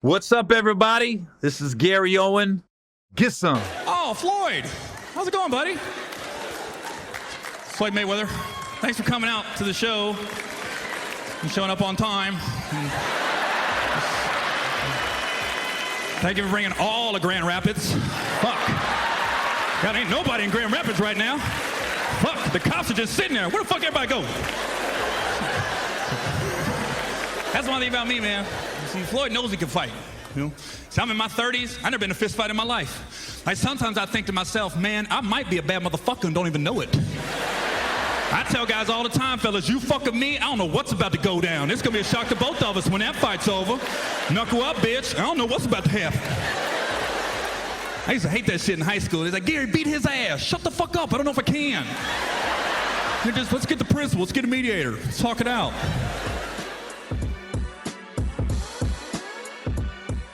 What's up, everybody? This is Gary Owen. Get some. Oh, Floyd. How's it going, buddy? Floyd Mayweather. Thanks for coming out to the show and showing up on time. Thank you for bringing all to Grand Rapids. Fuck. God, ain't nobody in Grand Rapids right now. Fuck, the cops are just sitting there. Where the fuck everybody go? That's one thing about me, man. See, Floyd knows he can fight. You know? See, I'm in my 30s. I've never been in a fist fight in my life. Like, sometimes I think to myself, man, I might be a bad motherfucker and don't even know it. I tell guys all the time, fellas, you fuck with me, I don't know what's about to go down. It's gonna be a shock to both of us when that fight's over. Knuckle up, bitch. I don't know what's about to happen. I used to hate that shit in high school. It's like, Gary, beat his ass. Shut the fuck up. I don't know if I can. Let's get the principal. Let's get a mediator. Let's talk it out.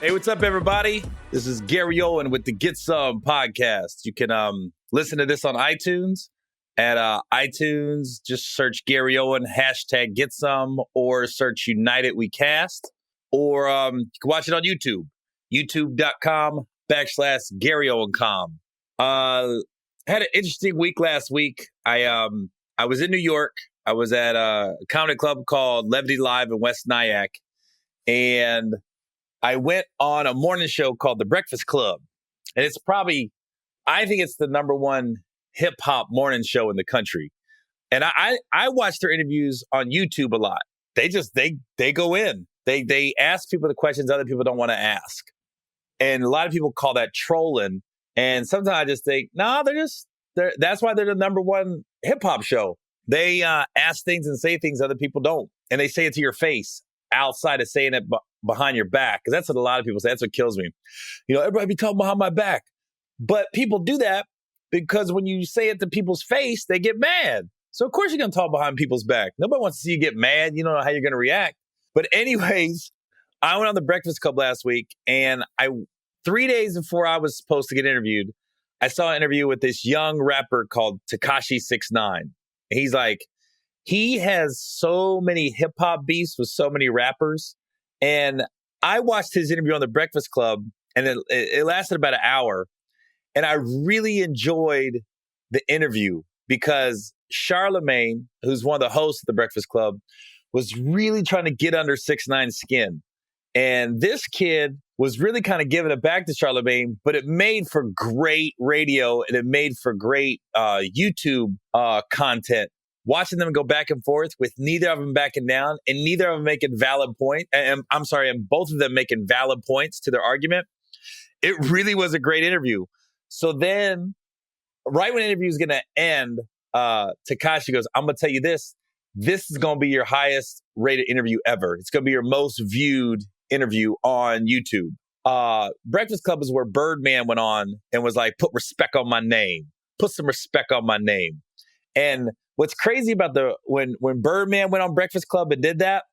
Hey, what's up, everybody? This is Gary Owen with the Get Some podcast. You can listen to this on iTunes. At iTunes, just search Gary Owen, hashtag Get Some, or search United We Cast. Or you can watch it on YouTube, youtube.com/GaryOwenCom. Had an interesting week last week. I was in New York. I was at a comedy club called Levity Live in West Nyack. And I went on a morning show called The Breakfast Club. And it's probably, I think it's the number one hip hop morning show in the country. And I watch their interviews on YouTube a lot. They go in. They ask people the questions other people don't want to ask. And a lot of people call that trolling. And sometimes I just think, no, that's why they're the number one hip hop show. They ask things and say things other people don't. And they say it to your face outside of saying it behind your back. Because that's what a lot of people say. That's what kills me. You know, everybody be talking behind my back. But people do that because when you say it to people's face, they get mad. So of course you're going to talk behind people's back. Nobody wants to see you get mad. You don't know how you're going to react. But anyways, I went on the Breakfast Club last week, and 3 days before I was supposed to get interviewed, I saw an interview with this young rapper called Takashi 6ix9ine. He's like, he has so many hip hop beefs with so many rappers. And I watched his interview on the Breakfast Club, and it lasted about an hour. And I really enjoyed the interview because Charlemagne, who's one of the hosts of the Breakfast Club, was really trying to get under 6ix9ine's skin. And this kid was really kind of giving it back to Charlemagne, but it made for great radio and it made for great YouTube content. Watching them go back and forth with neither of them backing down and neither of them making valid point. And both of them making valid points to their argument. It really was a great interview. So then, right when the interview is going to end, Takashi goes, I'm going to tell you this. This is going to be your highest rated interview ever. It's going to be your most viewed interview on YouTube. Breakfast Club is where Birdman went on and was like, put respect on my name. Put some respect on my name. And what's crazy about when Birdman went on Breakfast Club and did that,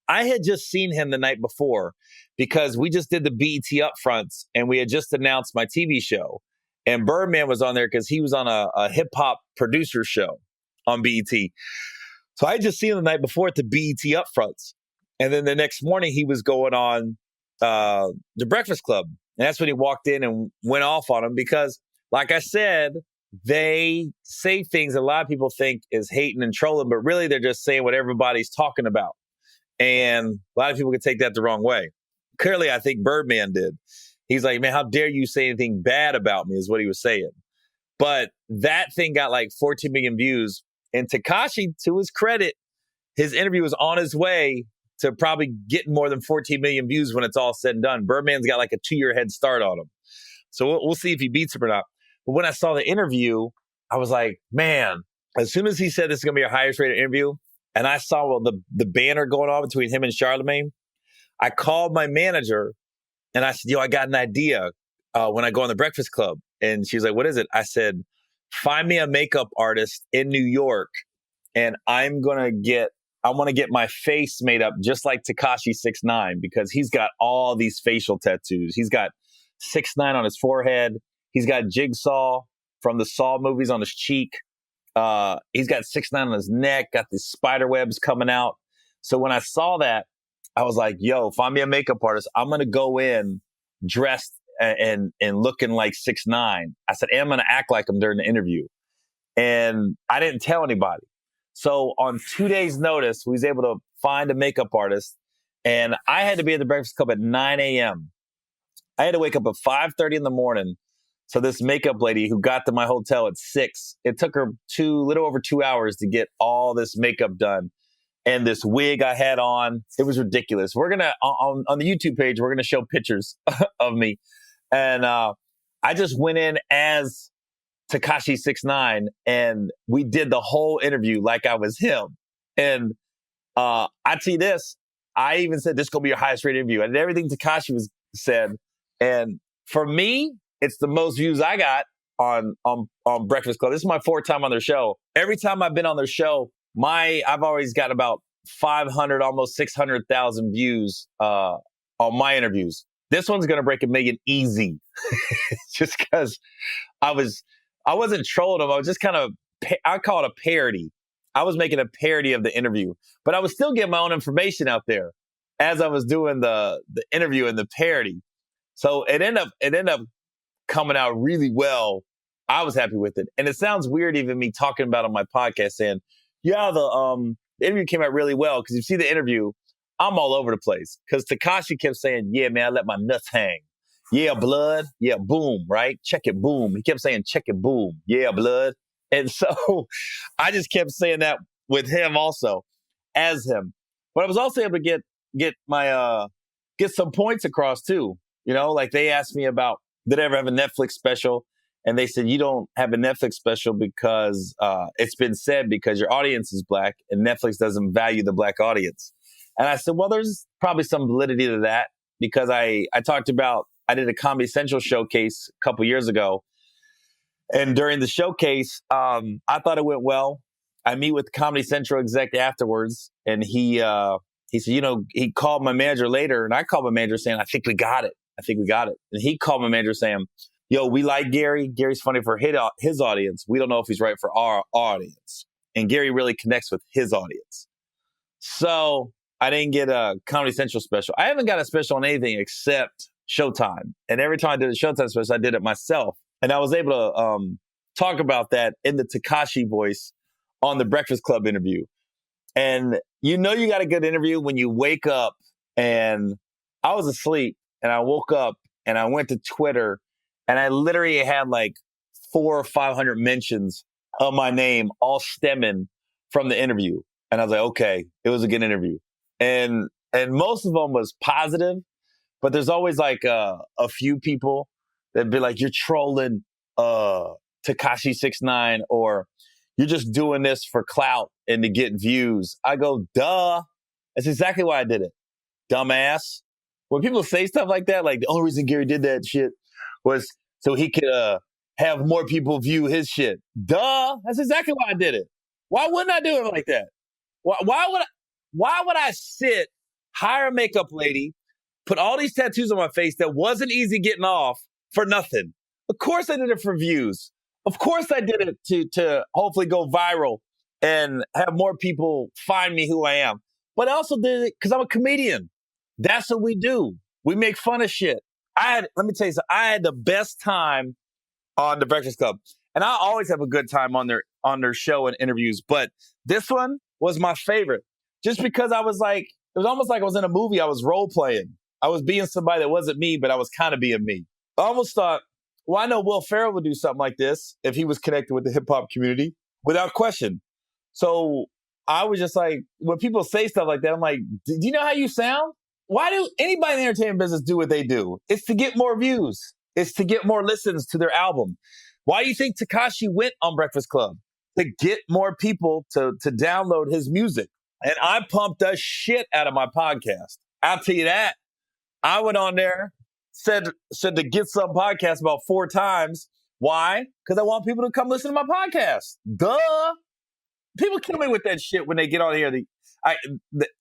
I had just seen him the night before because we just did the BET upfronts and we had just announced my TV show. And Birdman was on there because he was on a hip hop producer show on BET. So I had just seen him the night before at the BET upfronts. And then the next morning he was going on the Breakfast Club. And that's when he walked in and went off on him because, like I said, they say things a lot of people think is hating and trolling, but really they're just saying what everybody's talking about. And a lot of people can take that the wrong way. Clearly, I think Birdman did. He's like, man, how dare you say anything bad about me is what he was saying. But that thing got like 14 million views. And Takashi, to his credit, his interview was on his way to probably getting more than 14 million views when it's all said and done. Birdman's got like a 2-year head start on him. So we'll see if he beats him or not. But when I saw the interview, I was like, man, as soon as he said this is going to be your highest rated interview, and I saw the banner going on between him and Charlemagne, I called my manager and I said, I got an idea when I go on the Breakfast Club. And she was like, what is it? I said, find me a makeup artist in New York and I want to get my face made up just like Takashi 6ix9ine because he's got all these facial tattoos. He's got 6ix9ine on his forehead. He's got Jigsaw from the Saw movies on his cheek. He's got 6ix9ine on his neck, got these spider webs coming out. So when I saw that, I was like, yo, find me a makeup artist. I'm going to go in dressed and looking like 6'9". I said, I'm going to act like him during the interview. And I didn't tell anybody. So on 2 days notice, we was able to find a makeup artist, and I had to be at the Breakfast Club at 9 a.m. I had to wake up at 5:30 in the morning. So this makeup lady who got to my hotel at 6, it took her little over 2 hours to get all this makeup done. And this wig I had on, it was ridiculous. We're going to, on the YouTube page, we're going to show pictures of me. And I just went in as Takashi 6'9", and we did the whole interview like I was him. And I tell you this, I even said, this is going to be your highest rated interview. I did everything Takashi said. And for me, it's the most views I got on Breakfast Club. This is my 4th time on their show. Every time I've been on their show, I've always got about 500, almost 600,000 views on my interviews. This one's going to break 1 million easy. Just because I wasn't trolling them. I was just kind of, I call it a parody. I was making a parody of the interview, but I was still getting my own information out there as I was doing the interview and the parody. So it ended up coming out really well. I was happy with it. And it sounds weird even me talking about it on my podcast saying, yeah, the interview came out really well, because you see the interview, I'm all over the place. Because Takashi kept saying, yeah, man, I let my nuts hang. Yeah, blood. Yeah, boom, right? Check it, boom. He kept saying, check it, boom. Yeah, blood. And so I just kept saying that with him also, as him. But I was also able to get some points across too. You know, like they asked me about, did I ever have a Netflix special? And they said, you don't have a Netflix special because it's been said because your audience is black and Netflix doesn't value the black audience. And I said, well, there's probably some validity to that, because I talked about, I did a Comedy Central showcase a couple years ago. And during the showcase, I thought it went well. I meet with the Comedy Central exec afterwards, and he said, you know, he called my manager later, and I called my manager saying, I think we got it. And he called my manager saying, yo, we like Gary. Gary's funny for his audience. We don't know if he's right for our audience. And Gary really connects with his audience. So I didn't get a Comedy Central special. I haven't got a special on anything except Showtime. And every time I did a Showtime special, I did it myself. And I was able to talk about that in the Takashi voice on the Breakfast Club interview. And you know you got a good interview when you wake up, and I was asleep and I woke up and I went to Twitter, and I literally had like 400 or 500 mentions of my name, all stemming from the interview. And I was like, okay, it was a good interview. And most of them was positive, but there's always like a few people that'd be like, you're trolling Takashi 6'9", or you're just doing this for clout and to get views. I go, duh. That's exactly why I did it. Dumbass. When people say stuff like that, like the only reason Gary did that shit was so he could have more people view his shit. Duh. That's exactly why I did it. Why wouldn't I do it like that? Why would I hire a makeup lady, put all these tattoos on my face that wasn't easy getting off for nothing? Of course I did it for views. Of course I did it to hopefully go viral and have more people find me who I am. But I also did it because I'm a comedian. That's what we do. We make fun of shit. Let me tell you something. I had the best time on the Breakfast Club. And I always have a good time on their show and interviews. But this one was my favorite. Just because I was like, it was almost like I was in a movie. I was role playing. I was being somebody that wasn't me, but I was kind of being me. I almost thought, well, I know Will Ferrell would do something like this if he was connected with the hip hop community, without question. So I was just like, when people say stuff like that, I'm like, do you know how you sound? Why do anybody in the entertainment business do what they do? It's to get more views. It's to get more listens to their album. Why do you think Takashi went on Breakfast Club? To get more people to download his music. And I pumped the shit out of my podcast. I'll tell you that. I went on there, said to get some podcast about 4 times. Why? Because I want people to come listen to my podcast. Duh. People kill me with that shit when they get on here. The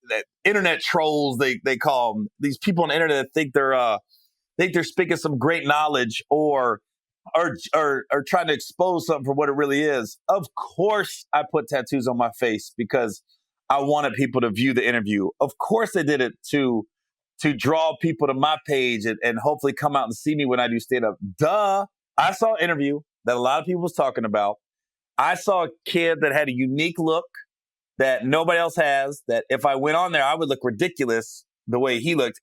internet trolls, they call them. These people on the internet think they're speaking some great knowledge or trying to expose something for what it really is. Of course I put tattoos on my face because I wanted people to view the interview. Of course I did it to draw people to my page and hopefully come out and see me when I do stand-up. Duh. I saw an interview that a lot of people was talking about. I saw a kid that had a unique look that nobody else has, that if I went on there, I would look ridiculous the way he looked.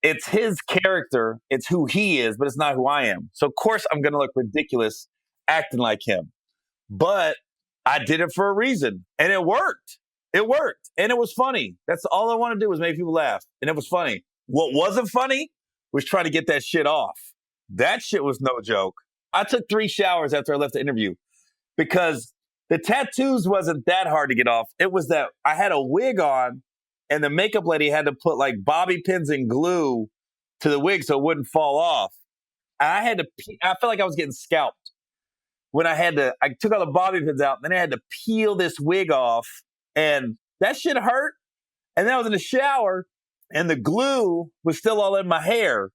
It's his character. It's who he is, but it's not who I am. So, of course, I'm going to look ridiculous acting like him. But I did it for a reason, and it worked. It worked, and it was funny. That's all I wanted to do was make people laugh, and it was funny. What wasn't funny was trying to get that shit off. That shit was no joke. I took 3 showers after I left the interview because the tattoos wasn't that hard to get off. It was that I had a wig on, and the makeup lady had to put like bobby pins and glue to the wig so it wouldn't fall off. And I felt like I was getting scalped when I took all the bobby pins out, and then I had to peel this wig off, and that shit hurt. And then I was in the shower, and the glue was still all in my hair.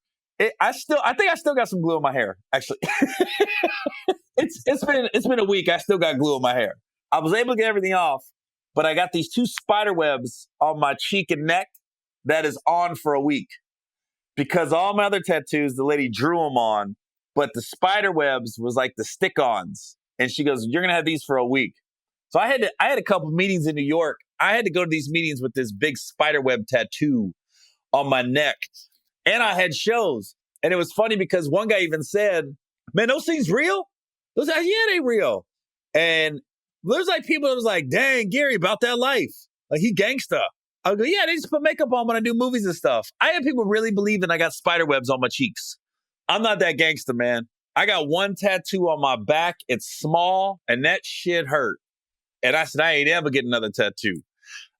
I think I still got some glue in my hair, actually. It's been a week. I still got glue in my hair. I was able to get everything off, but I got these 2 spider webs on my cheek and neck that is on for a week. Because all my other tattoos, the lady drew them on, but the spider webs was like the stick-ons. And she goes, "You're going to have these for a week." So I had a couple meetings in New York. I had to go to these meetings with this big spider web tattoo on my neck. And I had shows. And it was funny because one guy even said, "Man, those things real?" Those guys, "Yeah, they real." And there's like people that was like, "Dang, Gary, about that life. Like, he gangsta." I go, "Yeah, they just put makeup on when I do movies and stuff." I had people really believing I got spider webs on my cheeks. I'm not that gangster, man. I got one tattoo on my back. It's small, and that shit hurt. And I said, I ain't ever getting another tattoo.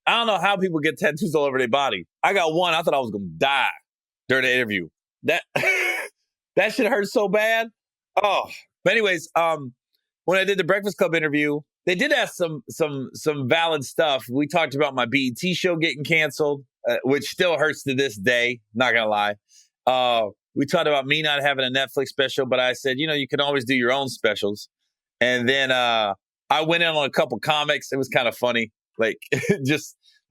I don't know how people get tattoos all over their body. I got one. I thought I was going to die during the interview. That that shit hurt so bad. Oh, but anyways, when I did the Breakfast Club interview, they did ask some valid stuff. We talked about my BET show getting canceled, which still hurts to this day. Not gonna lie. We talked about me not having a Netflix special, but I said, you can always do your own specials. And then I went in on a couple comics. It was kind of funny. Like, it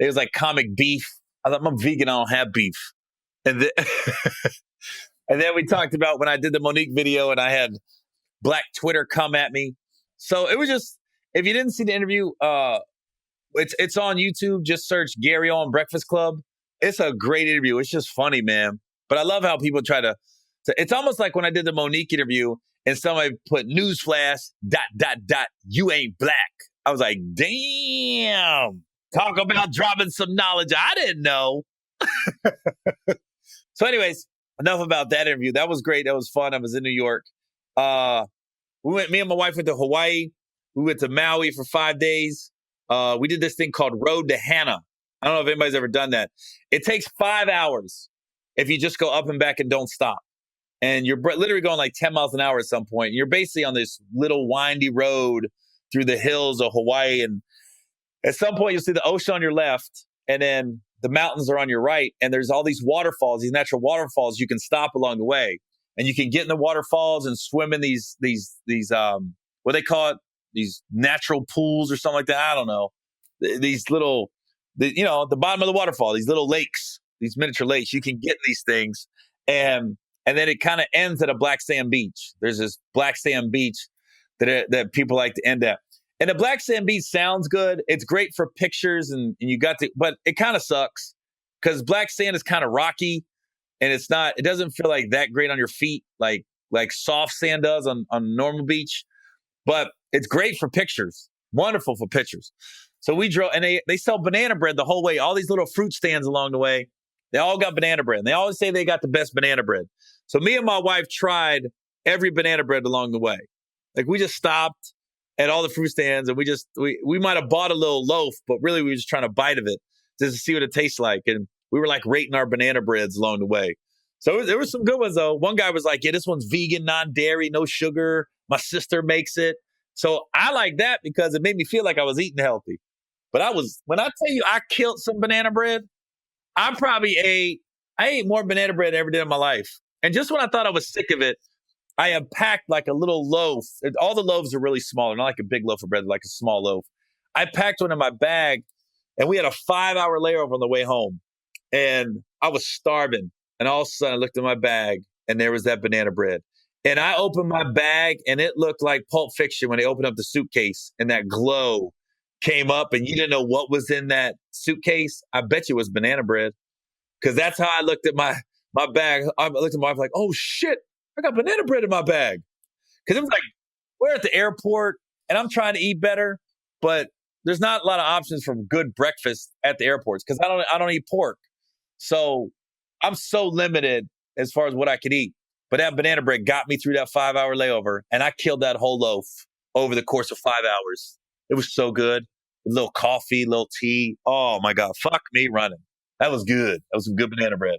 was like comic beef. I thought, I'm vegan, I don't have beef. And then, and then we talked about when I did the Monique video and I had Black Twitter come at me. So it was just, if you didn't see the interview, it's on YouTube. Just search Gary Owen Breakfast Club. It's a great interview. It's just funny, man. But I love how people try to it's almost like when I did the Monique interview and somebody put newsflash, ... you ain't black. I was like, damn. Talk about dropping some knowledge I didn't know. So anyways, enough about that interview. That was great. That was fun. I was in New York. Me and my wife went to Hawaii. We went to Maui for 5 days. We did this thing called Road to Hana. I don't know if anybody's ever done that. It takes 5 hours if you just go up and back and don't stop. And you're literally going like 10 miles an hour at some point. You're basically on this little windy road through the hills of Hawaii. And at some point, you'll see the ocean on your left, and then the mountains are on your right. And there's all these waterfalls, these natural waterfalls you can stop along the way. And you can get in the waterfalls and swim in these what they call it, these natural pools or something like that. I don't know. These little, at the bottom of the waterfall, these little lakes, these miniature lakes, you can get these things. And then it kind of ends at a black sand beach. There's this black sand beach that people like to end at. And the black sand beach sounds good. It's great for pictures and but it kind of sucks because black sand is kind of rocky and it doesn't feel like that great on your feet like soft sand does on a normal beach. But it's great for pictures. Wonderful for pictures. So we drove, and they sell banana bread the whole way. All these little fruit stands along the way. They all got banana bread. And they always say they got the best banana bread. So me and my wife tried every banana bread along the way. Like, we just stopped at all the fruit stands, and we might have bought a little loaf, but really we were just trying a bite of it just to see what it tastes like. And we were like rating our banana breads along the way. So there were some good ones though. One guy was like, yeah, this one's vegan, non-dairy, no sugar. My sister makes it. So I like that because it made me feel like I was eating healthy. But when I tell you I killed some banana bread, I ate more banana bread than I ever did in my life. And just when I thought I was sick of it, I had packed like a little loaf. All the loaves are really small. They're not like a big loaf of bread, like a small loaf. I packed one in my bag, And we had a 5-hour layover on the way home. And I was starving. And all of a sudden I looked at my bag and there was that banana bread. And I opened my bag and it looked like Pulp Fiction when they opened up the suitcase and that glow came up and you didn't know what was in that suitcase. I bet you it was banana bread. Because that's how I looked at my bag. I looked at my wife like, oh shit, I got banana bread in my bag. Because it was like, we're at the airport and I'm trying to eat better, but there's not a lot of options for good breakfast at the airports because I don't eat pork. So I'm so limited as far as what I could eat. But that banana bread got me through that 5-hour layover, and I killed that whole loaf over the course of 5 hours. It was so good. A little coffee, a little tea. Oh my God, fuck me running. That was good. That was some good banana bread.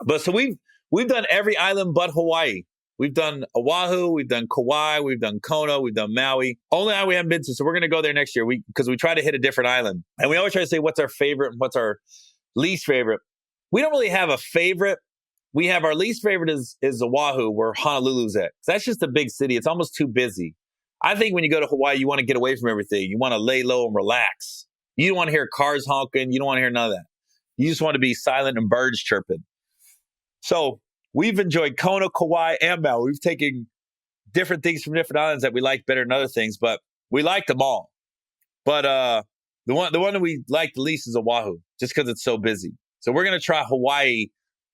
But so we've done every island but Hawaii. We've done Oahu, we've done Kauai, we've done Kona, we've done Maui. Only island we haven't been to, so we're going to go there next year because we try to hit a different island. And we always try to say what's our favorite and what's our least favorite. We don't really have a favorite. We have our least favorite is Oahu, where Honolulu's at. That's just a big city. It's almost too busy. I think when you go to Hawaii, you want to get away from everything. You want to lay low and relax. You don't want to hear cars honking. You don't want to hear none of that. You just want to be silent and birds chirping. So we've enjoyed Kona, Kauai, and Maui. We've taken different things from different islands that we like better than other things, but we like them all. But the one that we like the least is Oahu, just because it's so busy. So we're going to try Hawaii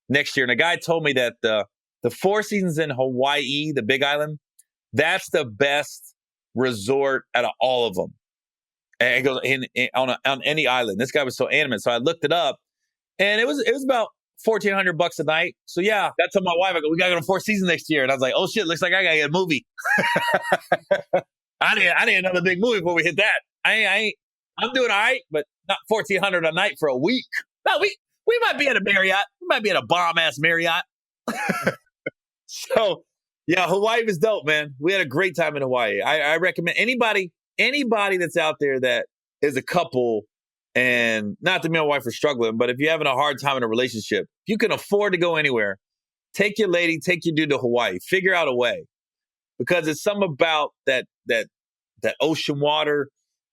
next year. And a guy told me that the Four Seasons in Hawaii, the big island, that's the best resort out of all of them. And it goes on any island. This guy was so animate. So I looked it up and it was about $1,400 a night. So yeah, that's on my wife. I go, we got to go to Four Seasons next year. And I was like, oh shit, looks like I got to get a movie. I didn't know the big movie before we hit that. I'm doing all right, but not $1,400 a night for a week. No, we might be at a Marriott. We might be at a bomb-ass Marriott. So, yeah, Hawaii was dope, man. We had a great time in Hawaii. I recommend anybody that's out there that is a couple, and not that me and my wife are struggling, but if you're having a hard time in a relationship, if you can afford to go anywhere, take your lady, take your dude to Hawaii. Figure out a way. Because it's something about that ocean water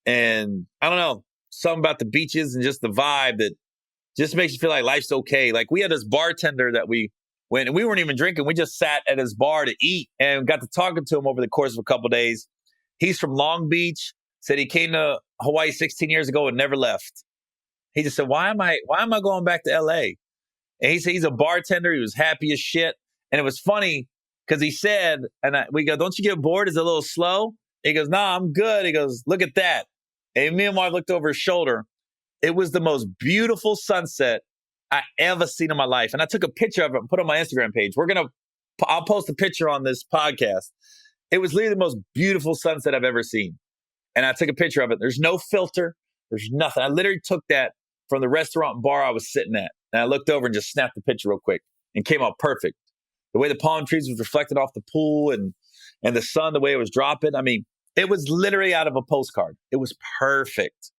and, I don't know, something about the beaches and just the vibe that just makes you feel like life's okay. Like we had this bartender that we went and we weren't even drinking. We just sat at his bar to eat and got to talking to him over the course of a couple of days. He's from Long Beach, said he came to Hawaii 16 years ago and never left. He just said, why am I going back to LA? And he said he's a bartender. He was happy as shit. And it was funny because he said, we go, don't you get bored? Is it a little slow? He goes, nah, I'm good. He goes, look at that. And me and my wife looked over his shoulder. It was the most beautiful sunset I ever seen in my life. And I took a picture of it and put it on my Instagram page. I'll post a picture on this podcast. It was literally the most beautiful sunset I've ever seen. And I took a picture of it. There's no filter. There's nothing. I literally took that from the restaurant bar I was sitting at. And I looked over and just snapped the picture real quick and came out perfect. The way the palm trees was reflected off the pool and the sun, the way it was dropping. I mean, it was literally out of a postcard. It was perfect.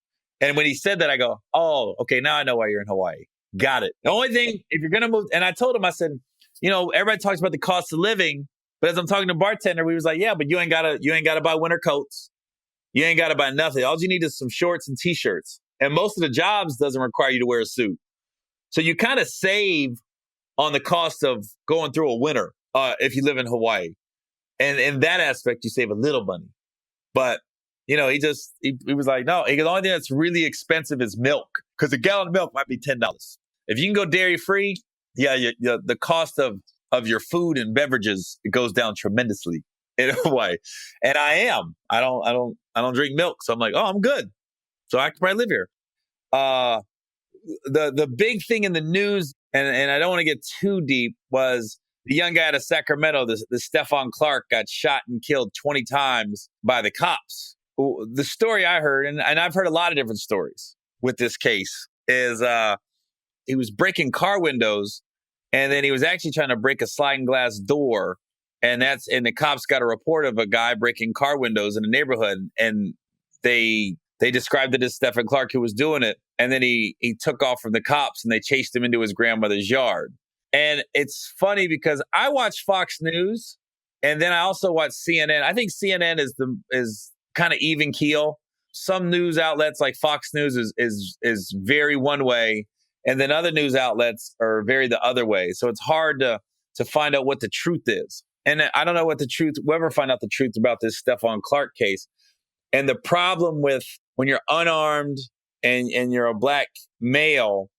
And when he said that, I go, oh, okay, now I know why you're in Hawaii. Got it. The only thing, if you're going to move, and I told him, I said, everybody talks about the cost of living, but as I'm talking to the bartender, we was like, yeah, but you ain't got to buy winter coats. You ain't got to buy nothing. All you need is some shorts and t-shirts. And most of the jobs doesn't require you to wear a suit. So you kind of save on the cost of going through a winter if you live in Hawaii. And in that aspect, you save a little money. But, he was like, no, the only thing that's really expensive is milk because a gallon of milk might be $10. If you can go dairy free, yeah, the cost of your food and beverages, it goes down tremendously in Hawaii. And I don't drink milk. So I'm like, oh, I'm good. So I can probably live here. The big thing in the news, and I don't want to get too deep, was the young guy out of Sacramento, the Stephon Clark, got shot and killed 20 times by the cops. The story I heard, and I've heard a lot of different stories with this case, is he was breaking car windows, and then he was actually trying to break a sliding glass door, and the cops got a report of a guy breaking car windows in a neighborhood, and they described it as Stephon Clark who was doing it, and then he took off from the cops, and they chased him into his grandmother's yard. And it's funny because I watch Fox News, and then I also watch CNN. I think CNN is kind of even keel. some news outlets like Fox News is very one way, and then other news outlets are very the other way. So it's hard to find out what the truth is. And I don't know what the truth. We'll ever find out the truth about this Stephon Clark case. And the problem with when you're unarmed and you're a black male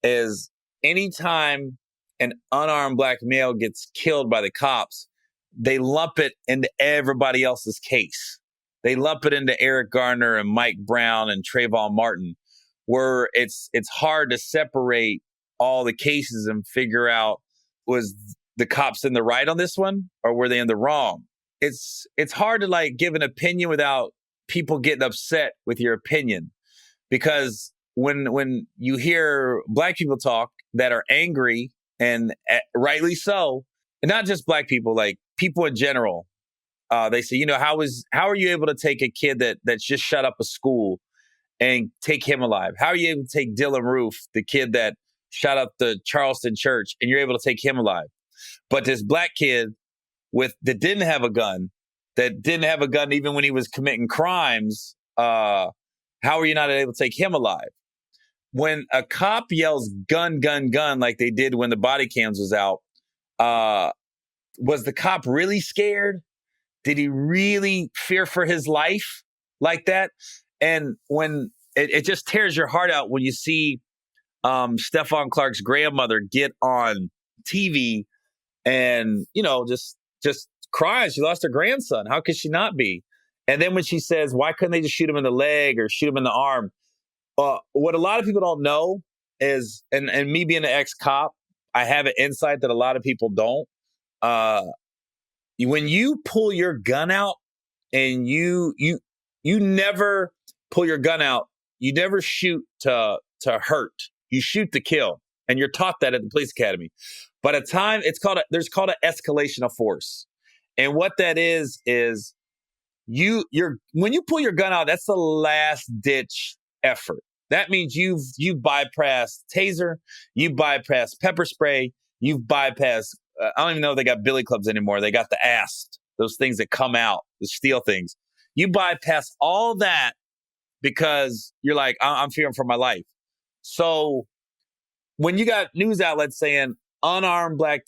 is anytime an unarmed black male gets killed by the cops, they lump it into everybody else's case. They lump it into Eric Garner and Mike Brown and Trayvon Martin, where it's hard to separate all the cases and figure out, was the cops in the right on this one or were they in the wrong? It's hard to like give an opinion without people getting upset with your opinion, because when you hear black people talk that are angry, and rightly so, and not just black people, like people in general, they say, how are you able to take a kid that's just shut up a school and take him alive? How are you able to take Dylan Roof, the kid that shot up the Charleston church, and you're able to take him alive? But this black kid that didn't have a gun even when he was committing crimes, how are you not able to take him alive? When a cop yells gun, gun, gun, like they did when the body cams was out, was the cop really scared? Did he really fear for his life like that? And when it just tears your heart out when you see Stephon Clark's grandmother get on TV and, just cries. She lost her grandson. How could she not be? And then when she says, why couldn't they just shoot him in the leg or shoot him in the arm? What a lot of people don't know is, and me being an ex-cop, I have an insight that a lot of people don't. When you pull your gun out and you never pull your gun out, you never shoot to hurt. You shoot to kill. And you're taught that at the police academy. But at time, there's called an escalation of force. And what that is when you pull your gun out, that's the last ditch effort. That means you've bypassed taser, you've bypassed pepper spray, you've bypassed, I don't even know if they got billy clubs anymore. They got the AST, those things that come out, the steel things. You bypass all that because you're like, I'm fearing for my life. So when you got news outlets saying unarmed black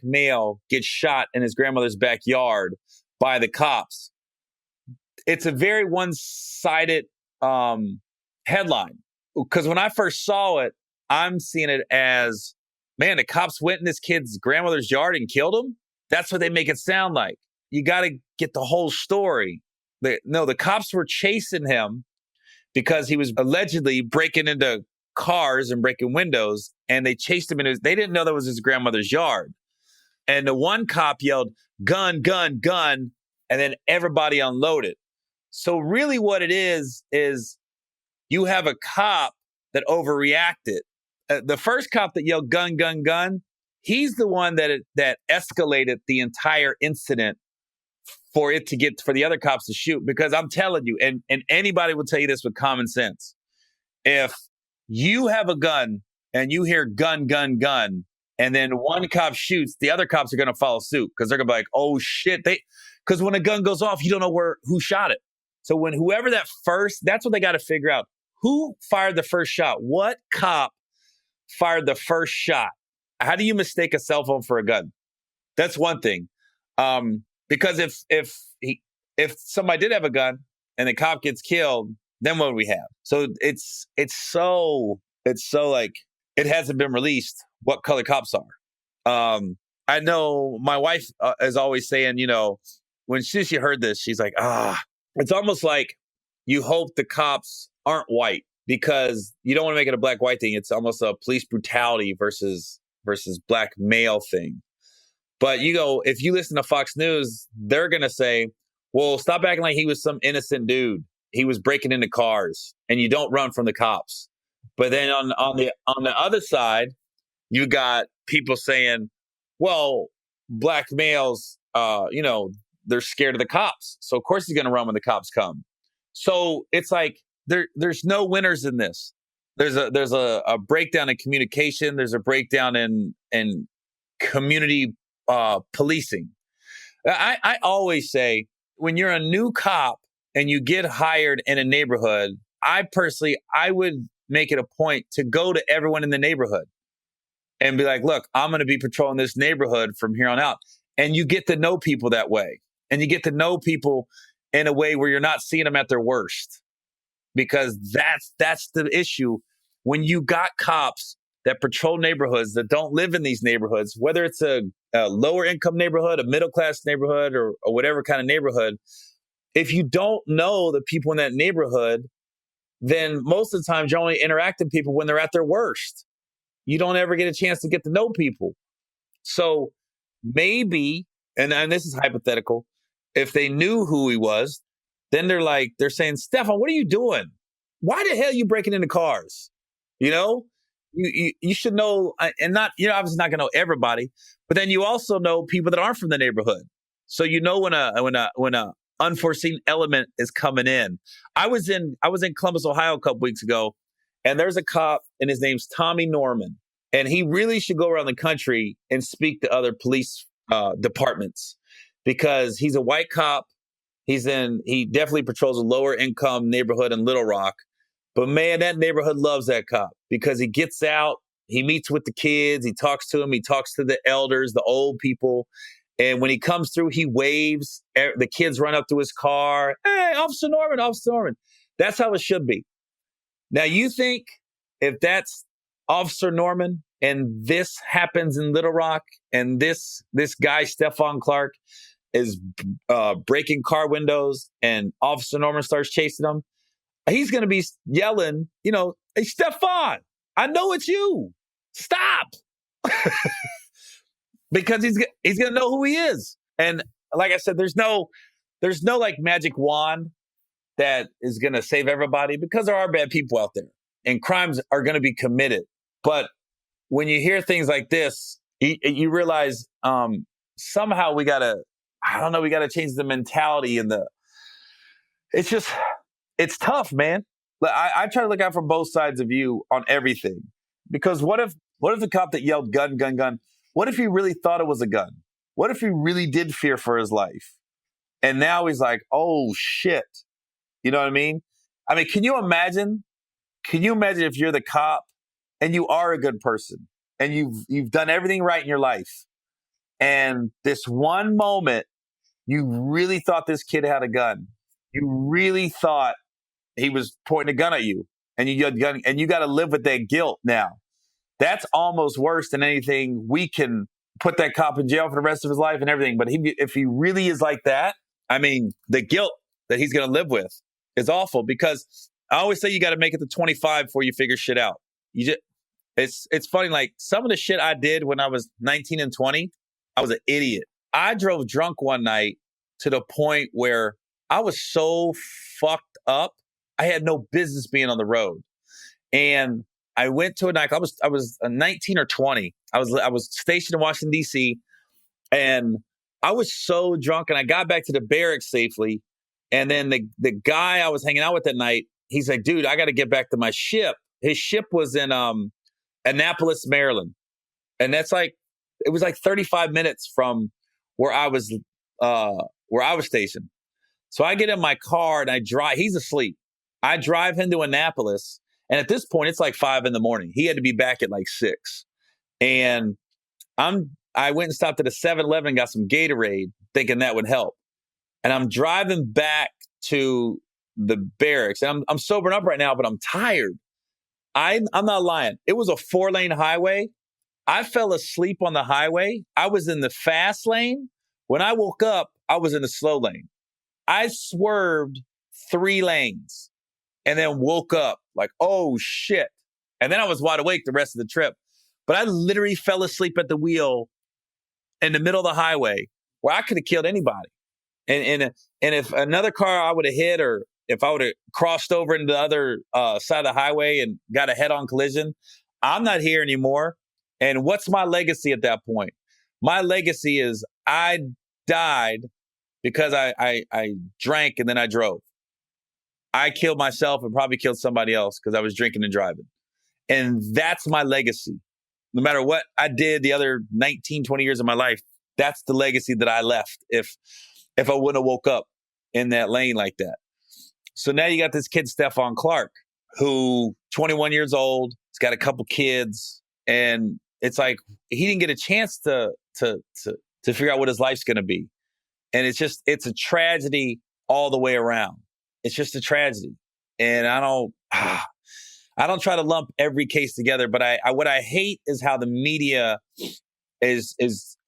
male gets shot in his grandmother's backyard by the cops, it's a very one-sided headline. Because when I first saw it, I'm seeing it as, man, the cops went in this kid's grandmother's yard and killed him? That's what they make it sound like. You got to get the whole story. The cops were chasing him because he was allegedly breaking into cars and breaking windows, and they chased him they didn't know that was his grandmother's yard. And the one cop yelled, gun, gun, gun, and then everybody unloaded. So really what it is you have a cop that overreacted. The first cop that yelled gun, gun, gun, he's the one that escalated the entire incident for the other cops to shoot. Because I'm telling you, and anybody will tell you this with common sense, if you have a gun and you hear gun, gun, gun, and then one cop shoots, the other cops are going to follow suit because they're going to be like, oh shit. Because when a gun goes off, you don't know who shot it. So when whoever that's what they got to figure out. Who fired the first shot? What cop fired the first shot? How do you mistake a cell phone for a gun? That's one thing. Because if somebody did have a gun and the cop gets killed, then what do we have? So it's so like, it hasn't been released what color cops are. I know my wife is always saying, when she heard this, she's like, it's almost like you hope the cops aren't white because you don't want to make it a black-white thing. It's almost a police brutality versus black male thing. But if you listen to Fox News, they're going to say, well, stop acting like he was some innocent dude. He was breaking into cars, and you don't run from the cops. But then on the other side, you got people saying, well, black males, they're scared of the cops. So of course he's going to run when the cops come. So it's like there's no winners in this. There's a breakdown in communication. There's a breakdown in community policing. I always say when you're a new cop and you get hired in a neighborhood, I would make it a point to go to everyone in the neighborhood and be like, look, I'm going to be patrolling this neighborhood from here on out. And you get to know people that way. And you get to know people in a way where you're not seeing them at their worst. Because that's the issue. When you got cops that patrol neighborhoods that don't live in these neighborhoods, whether it's a lower income neighborhood, a middle class neighborhood, or whatever kind of neighborhood, if you don't know the people in that neighborhood, then most of the time you're only interacting with people when they're at their worst. You don't ever get a chance to get to know people. So maybe, and this is hypothetical, if they knew who he was, then they're saying, Stephon, what are you doing? Why the hell are you breaking into cars? You know, you should know, and not, you're obviously not going to know everybody, but then you also know people that aren't from the neighborhood. So you know when a unforeseen element is coming in. I was in Columbus, Ohio a couple weeks ago, and there's a cop, and his name's Tommy Norman, and he really should go around the country and speak to other police departments, because he's a white cop. He definitely patrols a lower income neighborhood in Little Rock. But man, that neighborhood loves that cop because he gets out, he meets with the kids, he talks to them, he talks to the elders, the old people. And when he comes through, he waves. The kids run up to his car. Hey, Officer Norman, Officer Norman. That's how it should be. Now, you think if that's Officer Norman and this happens in Little Rock and this guy, Stephon Clark, is breaking car windows and Officer Norman starts chasing him, he's going to be yelling, hey, Stephon, I know it's you. Stop. Because he's going to know who he is. And like I said, there's no like magic wand that is going to save everybody, because there are bad people out there and crimes are going to be committed. But when you hear things like this, you realize somehow we got to change the mentality and it's tough, man. I try to look out from both sides of you on everything, because what if the cop that yelled gun, gun, gun, what if he really thought it was a gun? What if he really did fear for his life? And now he's like, oh shit. You know what I mean? Can you imagine if you're the cop and you are a good person and you've done everything right in your life, and this one moment you really thought this kid had a gun. You really thought he was pointing a gun at you, and you got to live with that guilt now. That's almost worse than anything. We can put that cop in jail for the rest of his life and everything. But if he really is like that, the guilt that he's going to live with is awful, because I always say you got to make it to 25 before you figure shit out. It's funny. Like some of the shit I did when I was 19 and 20, I was an idiot. I drove drunk one night to the point where I was so fucked up, I had no business being on the road. And I went to a night. I was 19 or 20. I was stationed in Washington, D.C. And I was so drunk, and I got back to the barracks safely. And then the guy I was hanging out with that night, he's like, dude, I got to get back to my ship. His ship was in Annapolis, Maryland. And it was like 35 minutes from where I was stationed. So I get in my car and I drive. He's asleep. I drive him to Annapolis. And at this point, it's like 5 a.m. He had to be back at like 6. And I went and stopped at a 7-Eleven and got some Gatorade, thinking that would help. And I'm driving back to the barracks. And I'm sobering up right now, but I'm tired. I'm not lying. It was a 4-lane highway. I fell asleep on the highway. I was in the fast lane. When I woke up, I was in the slow lane. I swerved 3 lanes and then woke up like, oh shit. And then I was wide awake the rest of the trip. But I literally fell asleep at the wheel in the middle of the highway where I could have killed anybody. And if another car I would have hit, or if I would have crossed over into the other side of the highway and got a head-on collision, I'm not here anymore. And what's my legacy at that point? My legacy is I died because I drank and then I drove. I killed myself and probably killed somebody else because I was drinking and driving. And that's my legacy. No matter what I did the other 19, 20 years of my life, that's the legacy that I left if I wouldn't have woke up in that lane like that. So now you got this kid, Stephon Clark, who 21 years old, he's got a couple kids, and it's like he didn't get a chance to figure out what his life's going to be. And it's a tragedy all the way around. It's just a tragedy. And I don't try to lump every case together, but what I hate is how the media is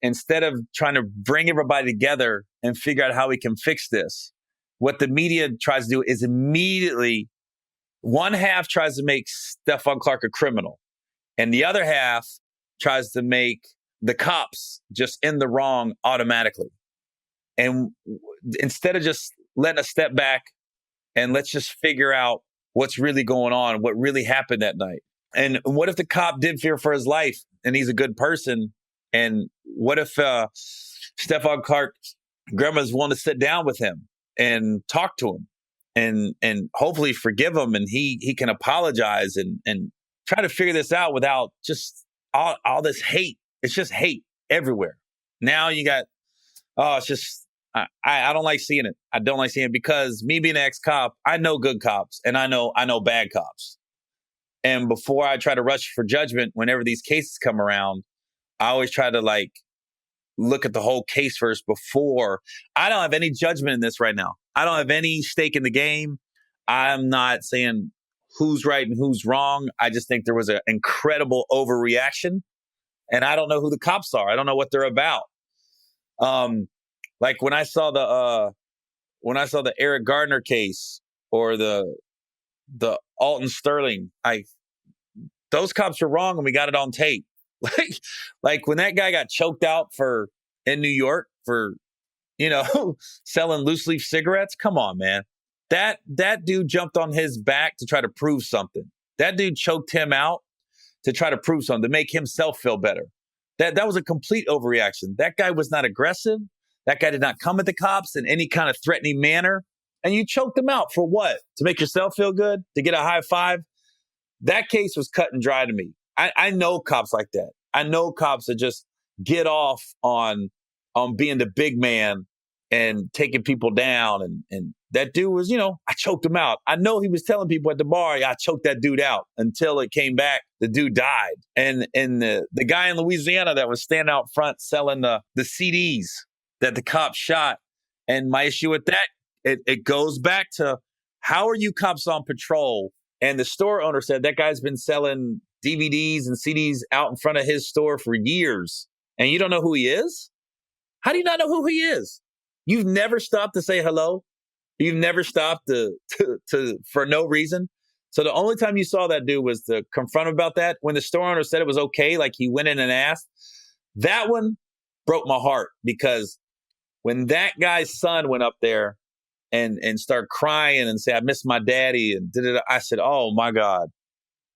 instead of trying to bring everybody together and figure out how we can fix this, what the media tries to do is immediately one half tries to make Stephon Clark a criminal, and the other half tries to make the cops just in the wrong automatically. And instead of just letting us step back and let's just figure out what's really going on, what really happened that night. And what if the cop did fear for his life and he's a good person? And what if Stephon Clark's grandma's willing to sit down with him and talk to him and hopefully forgive him, and he can apologize and try to figure this out without just all this hate. It's just hate everywhere. Now you got, it's just, I don't like seeing it. I don't like seeing it because me being an ex-cop, I know good cops and I know bad cops. And before I try to rush for judgment, whenever these cases come around, I always try to look at the whole case first before. I don't have any judgment in this right now. I don't have any stake in the game. I'm not saying who's right and who's wrong. I just think there was an incredible overreaction, and I don't know who the cops are. I don't know what they're about. Like when I saw the Eric Gardner case or the Alton Sterling, those cops were wrong and we got it on tape. Like when that guy got choked out in New York for, selling loose leaf cigarettes. Come on, man. That dude jumped on his back to try to prove something. That dude choked him out to try to prove something, to make himself feel better. That was a complete overreaction. That guy was not aggressive. That guy did not come at the cops in any kind of threatening manner. And you choked him out for what? To make yourself feel good? To get a high five? That case was cut and dry to me. I know cops like that. I know cops that just get off on being the big man and taking people down. And that dude was, I choked him out. I know he was telling people at the bar, I choked that dude out until it came back. The dude died. And the guy in Louisiana that was standing out front selling the CDs that the cops shot. And my issue with that, it goes back to how are you cops on patrol? And the store owner said that guy's been selling DVDs and CDs out in front of his store for years. And you don't know who he is? How do you not know who he is? You've never stopped to say hello. You've never stopped to for no reason. So the only time you saw that dude was to confront him about that. When the store owner said it was okay, like he went in and asked, that one broke my heart, because when that guy's son went up there and started crying and said, I miss my daddy, and I said, oh my God,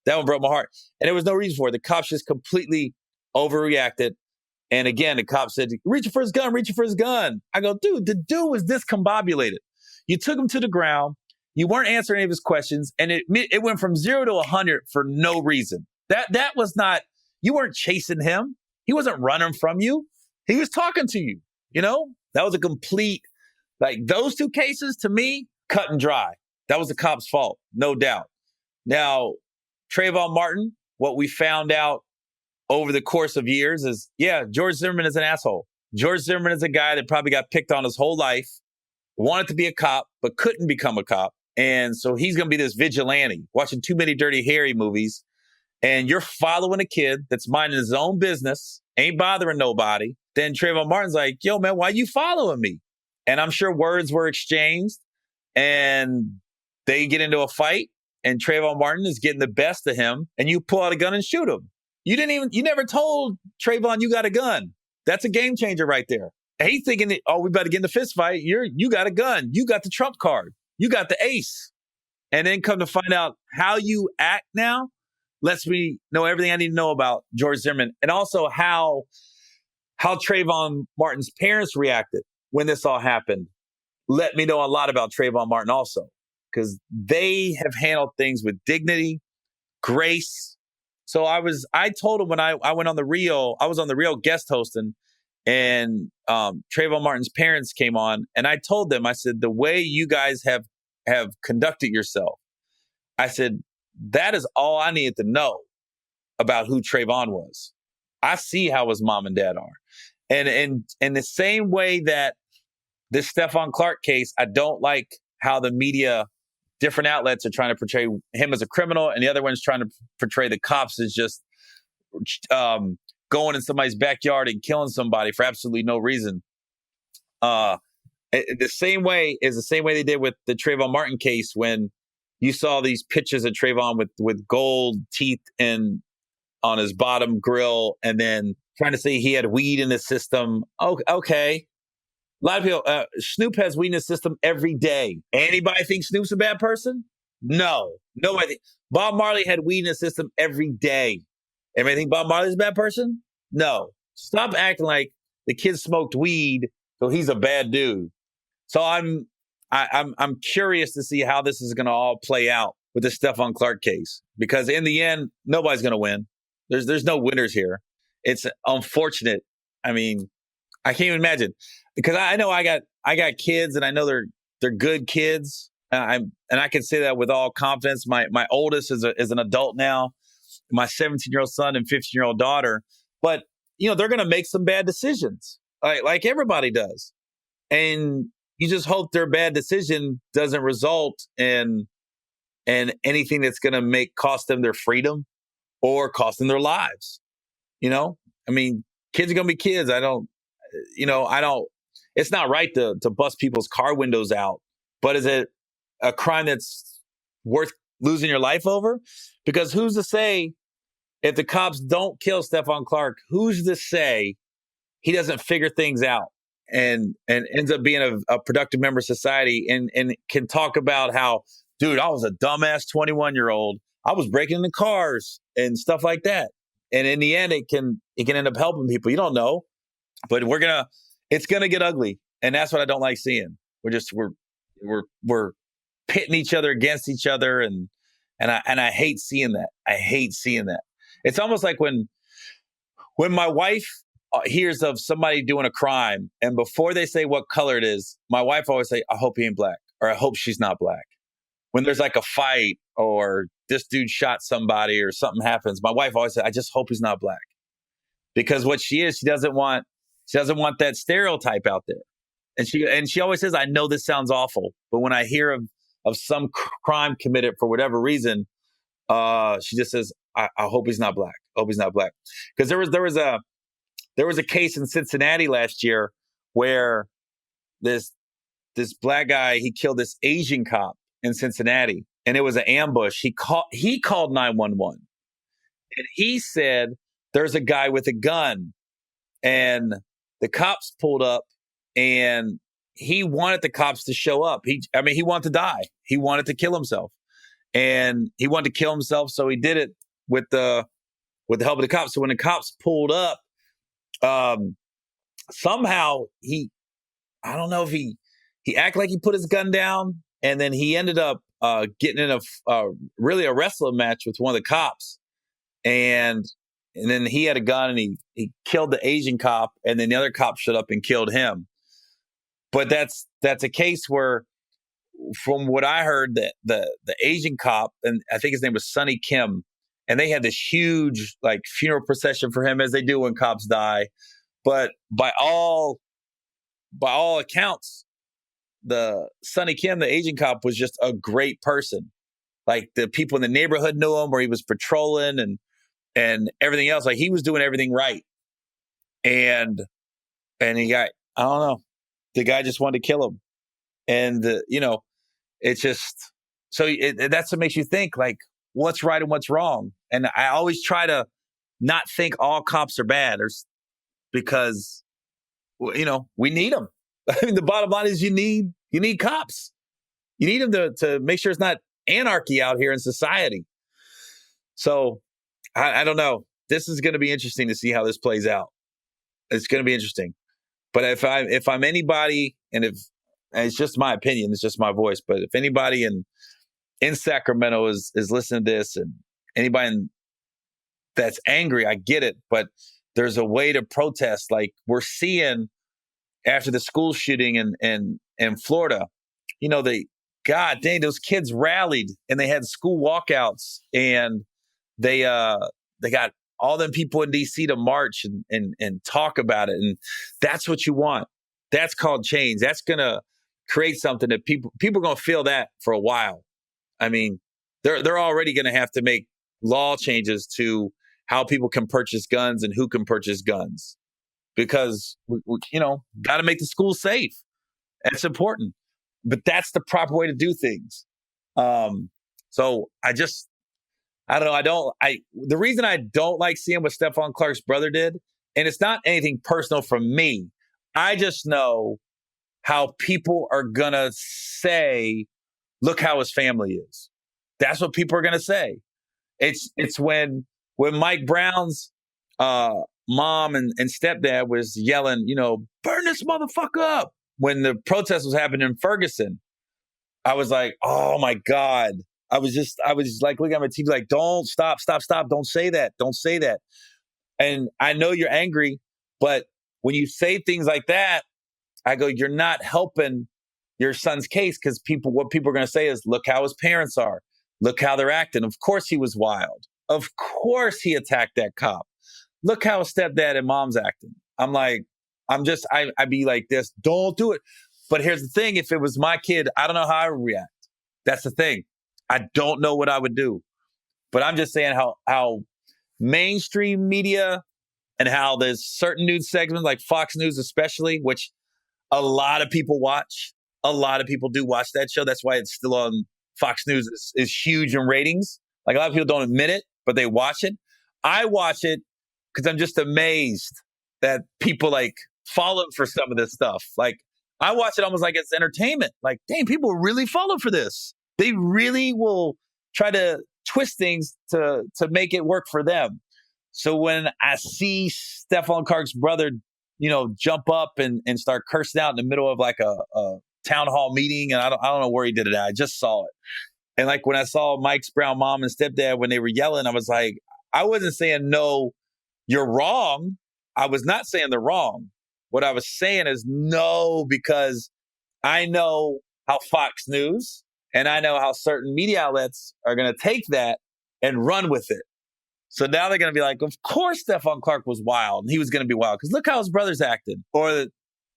that one broke my heart. And there was no reason for it. The cops just completely overreacted. And again, the cop said, reaching for his gun. I go, dude, the dude was discombobulated. You took him to the ground. You weren't answering any of his questions. And it went from 0 to 100 for no reason. That was not, you weren't chasing him. He wasn't running from you. He was talking to you. That was a complete, those two cases to me, cut and dry. That was the cop's fault, no doubt. Now, Trayvon Martin, what we found out over the course of years is, George Zimmerman is an asshole. George Zimmerman is a guy that probably got picked on his whole life, wanted to be a cop, but couldn't become a cop. And so he's going to be this vigilante, watching too many Dirty Harry movies. And you're following a kid that's minding his own business, ain't bothering nobody. Then Trayvon Martin's like, yo, man, why you following me? And I'm sure words were exchanged and they get into a fight and Trayvon Martin is getting the best of him and you pull out a gun and shoot him. You never told Trayvon you got a gun. That's a game changer right there. And he's thinking, we better get in a fist fight. You got a gun. You got the trump card. You got the ace. And then come to find out how you act now lets me know everything I need to know about George Zimmerman, and also how Trayvon Martin's parents reacted when this all happened. Let me know a lot about Trayvon Martin also, because they have handled things with dignity, grace. So I told him when I went on the Rio, I was on the Rio guest hosting, and Trayvon Martin's parents came on, and I told them, I said, the way you guys have have conducted yourself. I said, that is all I needed to know about who Trayvon was. I see how his mom and dad are. And in the same way that this Stephon Clark case, I don't like how the media, different outlets are trying to portray him as a criminal, and the other one's trying to portray the cops as just going in somebody's backyard and killing somebody for absolutely no reason. The same way they did with the Trayvon Martin case, when you saw these pictures of Trayvon with gold teeth and on his bottom grill, and then trying to say he had weed in his system. Oh, okay. A lot of people, Snoop has weed in his system every day. Anybody think Snoop's a bad person? No. Nobody. Bob Marley had weed in his system every day. Anybody think Bob Marley's a bad person? No. Stop acting like the kid smoked weed, so he's a bad dude. So I'm curious to see how this is going to all play out with the Stephon Clark case, because in the end, nobody's going to win. There's no winners here. It's unfortunate. I mean, I can't even imagine, because I know I got kids, and I know they're good kids. And I can say that with all confidence. My oldest is an adult now. My 17-year-old son and 15-year-old daughter. But they're going to make some bad decisions, like everybody does, and you just hope their bad decision doesn't result in anything that's going to cost them their freedom or cost them their lives. I mean, kids are going to be kids. It's not right to bust people's car windows out, but is it a crime that's worth losing your life over? Because who's to say, if the cops don't kill Stephon Clark, who's to say he doesn't figure things out and ends up being a productive member of society and can talk about how, dude, I was a dumbass 21-year-old. I was breaking into cars and stuff like that. And in the end, it can end up helping people. You don't know, but it's gonna get ugly, and that's what I don't like seeing. We're pitting each other against each other, and I hate seeing that. I hate seeing that. It's almost like when my wife hears of somebody doing a crime, and before they say what color it is, my wife always say, "I hope he ain't black," or "I hope she's not black." When there's like a fight or this dude shot somebody or something happens, my wife always says, "I just hope he's not black," because what she doesn't want that stereotype out there. And she always says, "I know this sounds awful, but when I hear of some crime committed for whatever reason, she just says, I hope he's not black. I hope he's not black." Because there was a case in Cincinnati last year where this black guy, he killed this Asian cop in Cincinnati, and it was an ambush. He called 911, and he said there's a guy with a gun, and the cops pulled up, and he wanted the cops to show up. He wanted to die. He wanted to kill himself, and he wanted to kill himself, so he did it with the help of the cops. So when the cops pulled up, somehow I don't know if he acted like he put his gun down, and then he ended up getting in really a wrestling match with one of the cops, and then he had a gun, and he killed the Asian cop, and then the other cop showed up and killed him. But that's a case where, from what I heard, that the Asian cop, and I think his name was Sonny Kim, and they had this huge funeral procession for him, as they do when cops die. But by all accounts, the Sonny Kim, the Asian cop, was just a great person. Like, the people in the neighborhood knew him, where he was patrolling and everything else. Like, he was doing everything right. And he got, I don't know, the guy just wanted to kill him. And it's just, so that's what makes you think, like, what's right and what's wrong. And I always try to not think all cops are bad, because we need them. I mean, the bottom line is you need cops. You need them to make sure it's not anarchy out here in society. So I don't know. This is going to be interesting to see how this plays out. It's going to be interesting. But if I'm anybody, and it's just my opinion, it's just my voice, but if anybody in Sacramento is listening to this, and anybody that's angry, I get it, but there's a way to protest. Like we're seeing after the school shooting in Florida, God dang, those kids rallied and they had school walkouts and they got all them people in DC to march and talk about it. And that's what you want. That's called change. That's gonna create something that people are gonna feel that for a while. I mean, they're already gonna have to make law changes to how people can purchase guns and who can purchase guns because we got to make the schools safe. That's important, but that's the proper way to do things. So I don't know. The reason I don't like seeing what Stephon Clark's brother did, and it's not anything personal from me. I just know how people are gonna say, "Look how his family is." That's what people are gonna say. It's when Mike Brown's mom and stepdad was yelling, burn this motherfucker up. When the protest was happening in Ferguson, I was like, oh my God. I was like looking at my TV like, don't stop, don't say that. Don't say that. And I know you're angry, but when you say things like that, I go, you're not helping your son's case because what people are going to say is, look how his parents are. Look how they're acting. Of course he was wild. Of course he attacked that cop. Look how his stepdad and mom's acting. I'd be like this, don't do it. But here's the thing. If it was my kid, I don't know how I would react. That's the thing. I don't know what I would do. But I'm just saying how mainstream media and how there's certain news segments like Fox News especially, which a lot of people watch. A lot of people do watch that show. That's why it's still on Fox News is huge in ratings. Like a lot of people don't admit it, but they watch it. I watch it because I'm just amazed that people like follow for some of this stuff. Like I watch it almost like it's entertainment. Like, dang, people really follow for this. They really will try to twist things to make it work for them. So when I see Stephon Clark's brother, jump up and start cursing out in the middle of like a town hall meeting, and I don't know where he did it at. I just saw it. And like when I saw Mike's Brown mom and stepdad, when they were yelling, I was like, I wasn't saying, no, you're wrong. I was not saying they're wrong. What I was saying is no, because I know how Fox News and I know how certain media outlets are going to take that and run with it. So now they're going to be like, of course Stephon Clark was wild and he was going to be wild because look how his brother's acting. Or,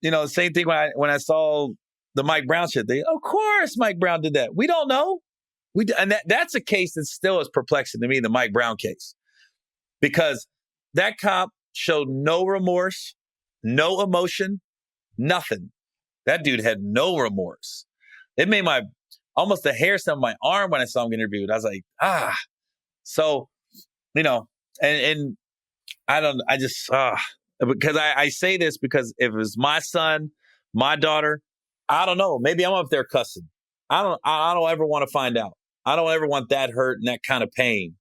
the same thing when I saw the Mike Brown shit. Of course Mike Brown did that. We don't know. And that's a case that still is perplexing to me, the Mike Brown case. Because that cop showed no remorse, no emotion, nothing. That dude had no remorse. It made almost the hair stand on my arm when I saw him get interviewed. I was like, So, and because I say this because if it was my son, my daughter, I don't know. Maybe I'm up there cussing. I don't ever want to find out. I don't ever want that hurt and that kind of pain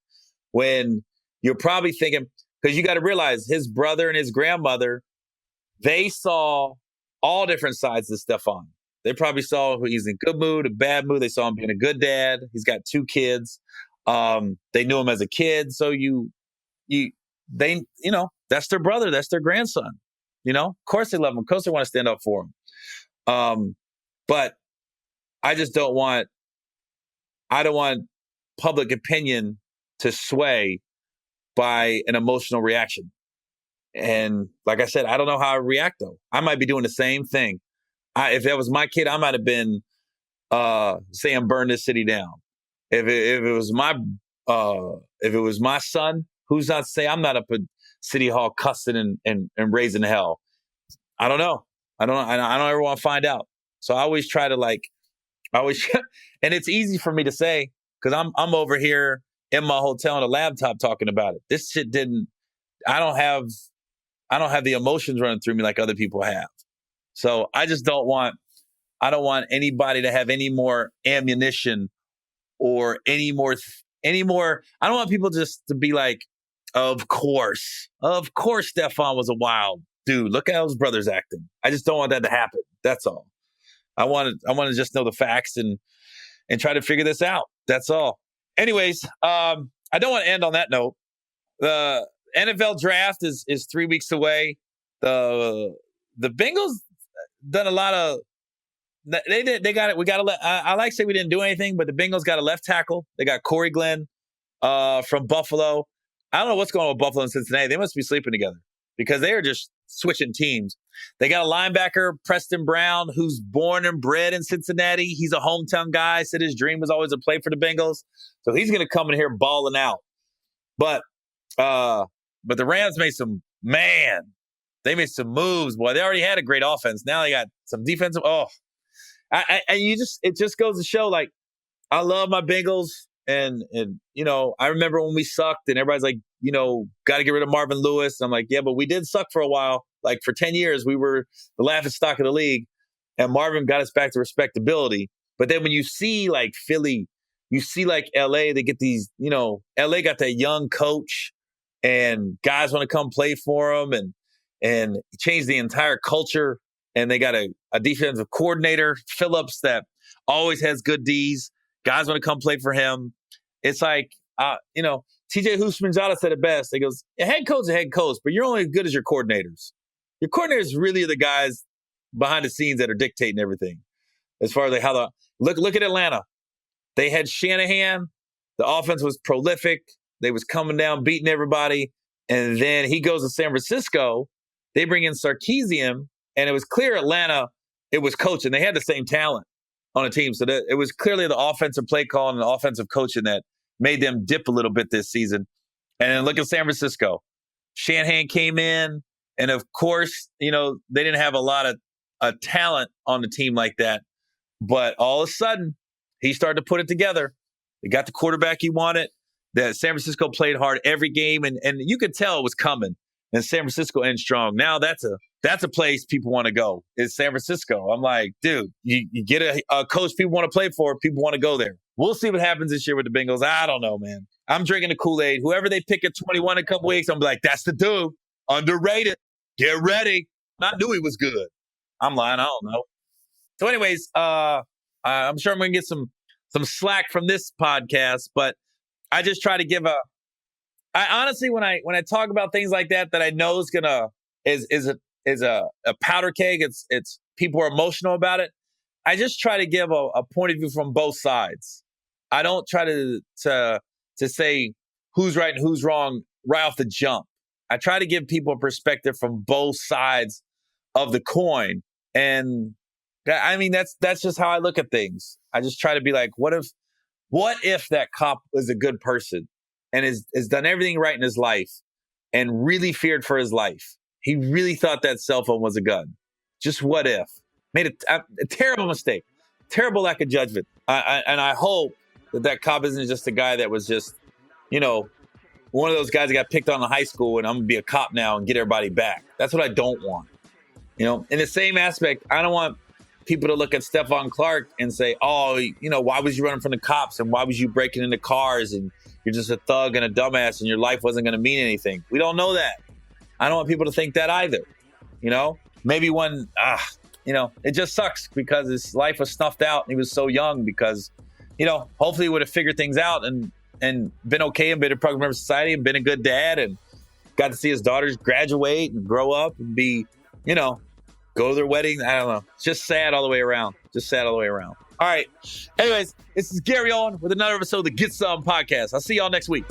when you're probably thinking, because you got to realize his brother and his grandmother, they saw all different sides of Stephon. They probably saw he's in good mood, a bad mood. They saw him being a good dad. He's got 2 kids. They knew him as a kid. So that's their brother. That's their grandson. Of course they love him. Of course they want to stand up for him. But I just don't want public opinion to sway by an emotional reaction. And like I said, I don't know how I react though. I might be doing the same thing. If that was my kid, I might have been saying burn this city down. If it was my son, who's not to say I'm not up at City Hall cussing and raising hell? I don't know. I don't ever want to find out. So I always try to and it's easy for me to say because I'm over here in my hotel on a laptop talking about it. This shit I don't have the emotions running through me like other people have. So I don't want anybody to have any more ammunition or any more. I don't want people just to be like, of course Stephon was a wild dude. Look how his brother's acting. I just don't want that to happen. That's all. I want to just know the facts and try to figure this out. That's all. Anyways, I don't want to end on that note. The NFL draft is 3 weeks away. The Bengals done a lot of They got it. We got to let. I like to say we didn't do anything, but the Bengals got a left tackle. They got Corey Glenn from Buffalo. I don't know what's going on with Buffalo and Cincinnati. They must be sleeping together because they are just switching teams. They got a linebacker, Preston Brown, who's born and bred in Cincinnati. He's a hometown guy. Said his dream was always to play for the Bengals. So he's going to come in here balling out. But the Rams made they made some moves. Boy, they already had a great offense. Now they got some defensive. Oh, it just goes to show, like, I love my Bengals. And I remember when we sucked and everybody's like, got to get rid of Marvin Lewis. I'm like, yeah, but we did suck for a while. Like for 10 years, we were the laughing stock of the league, and Marvin got us back to respectability. But then when you see like Philly, you see like LA, they get these, LA got that young coach and guys want to come play for them and change the entire culture. And they got a defensive coordinator, Phillips, that always has good Ds. Guys want to come play for him. It's like, TJ Houshmandzadeh said it best. He goes, a head coach is a head coach, but you're only as good as your coordinators. Your coordinators really are the guys behind the scenes that are dictating everything. As far as like how look at Atlanta. They had Shanahan. The offense was prolific. They was coming down, beating everybody. And then he goes to San Francisco. They bring in Sarkisian, and it was clear Atlanta, it was coaching. They had the same talent on a team. So it was clearly the offensive play call and the offensive coaching that made them dip a little bit this season. And then look at San Francisco. Shanahan came in, and of course, they didn't have a lot of talent on the team like that. But all of a sudden, he started to put it together. They got the quarterback he wanted. That San Francisco played hard every game, and you could tell it was coming. And San Francisco ends strong. Now that's a place people want to go. Is San Francisco. I'm like, dude, you get a coach people want to play for, people want to go there. We'll see what happens this year with the Bengals. I don't know, man. I'm drinking the Kool-Aid. Whoever they pick at 21 in a couple weeks, I'm like, that's the dude. Underrated. Get ready. I knew he was good. I'm lying. I don't know. So anyways, I'm sure I'm going to get some slack from this podcast, but I just try to give I honestly, when I talk about things like that I know is a powder keg, it's people are emotional about it. I just try to give a point of view from both sides. I don't try to say who's right and who's wrong right off the jump. I try to give people a perspective from both sides of the coin. And that's just how I look at things. I just try to be like, what if that cop was a good person and has done everything right in his life and really feared for his life? He really thought that cell phone was a gun. Just what if? Made a terrible mistake, terrible lack of judgment. And I hope that cop isn't just a guy that was just, one of those guys that got picked on in high school and I'm going to be a cop now and get everybody back. That's what I don't want. In the same aspect, I don't want people to look at Stephon Clark and say, oh, why was you running from the cops and why was you breaking into cars and you're just a thug and a dumbass and your life wasn't going to mean anything. We don't know that. I don't want people to think that either. Maybe when, it just sucks because his life was snuffed out and he was so young because, hopefully he would have figured things out and been okay and been a productive member of society and been a good dad and got to see his daughters graduate and grow up and be, go to their wedding. I don't know. It's just sad all the way around. All right. Anyways, this is Gary Owen with another episode of the Get Some podcast. I'll see y'all next week.